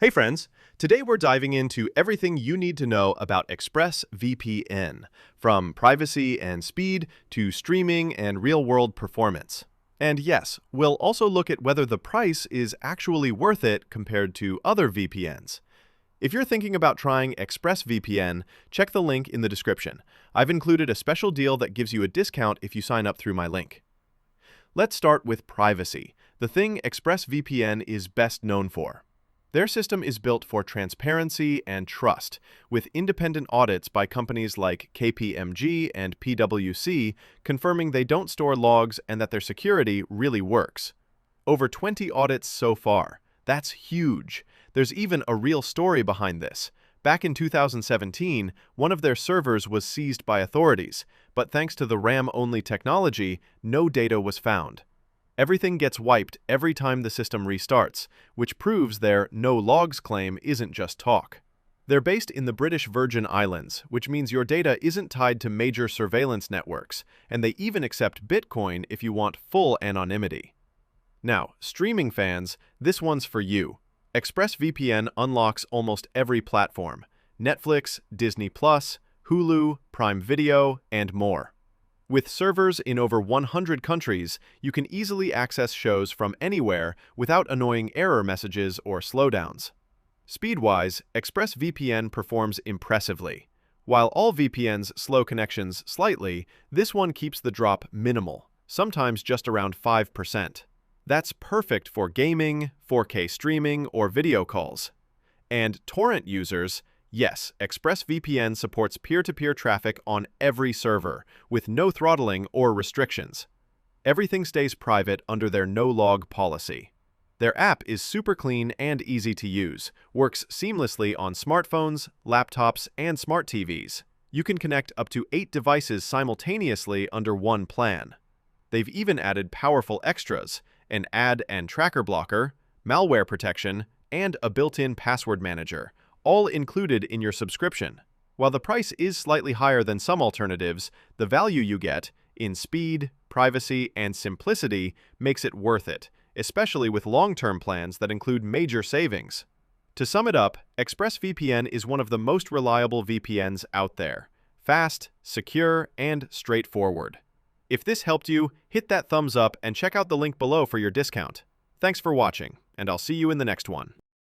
Hey friends, today we're diving into everything you need to know about ExpressVPN, from privacy and speed to streaming and real-world performance. And yes, we'll also look at whether the price is actually worth it compared to other VPNs. If you're thinking about trying ExpressVPN, check the link in the description. I've included a special deal that gives you a discount if you sign up through my link. Let's start with privacy, the thing ExpressVPN is best known for. Their system is built for transparency and trust, with independent audits by companies like KPMG and PwC confirming they don't store logs and that their security really works. Over 20 audits so far. That's huge. There's even a real story behind this. Back in 2017, one of their servers was seized by authorities, but thanks to the RAM-only technology, no data was found. Everything gets wiped every time the system restarts, which proves their no logs claim isn't just talk. They're based in the British Virgin Islands, which means your data isn't tied to major surveillance networks, and they even accept Bitcoin if you want full anonymity. Now, streaming fans, this one's for you. ExpressVPN unlocks almost every platform: Netflix, Disney+, Hulu, Prime Video, and more. With servers in over 100 countries, you can easily access shows from anywhere without annoying error messages or slowdowns. Speed-wise, ExpressVPN performs impressively. While all VPNs slow connections slightly, this one keeps the drop minimal, sometimes just around 5%. That's perfect for gaming, 4K streaming, or video calls. And torrent users, yes, ExpressVPN supports peer-to-peer traffic on every server, with no throttling or restrictions. Everything stays private under their no-log policy. Their app is super clean and easy to use, works seamlessly on smartphones, laptops, and smart TVs. You can connect up to 8 devices simultaneously under one plan. They've even added powerful extras: an ad and tracker blocker, malware protection, and a built-in password manager, all included in your subscription. While the price is slightly higher than some alternatives, the value you get in speed, privacy, and simplicity makes it worth it, especially with long-term plans that include major savings. To sum it up, ExpressVPN is one of the most reliable VPNs out there: fast, secure, and straightforward. If this helped you, hit that thumbs up and check out the link below for your discount. Thanks for watching, and I'll see you in the next one.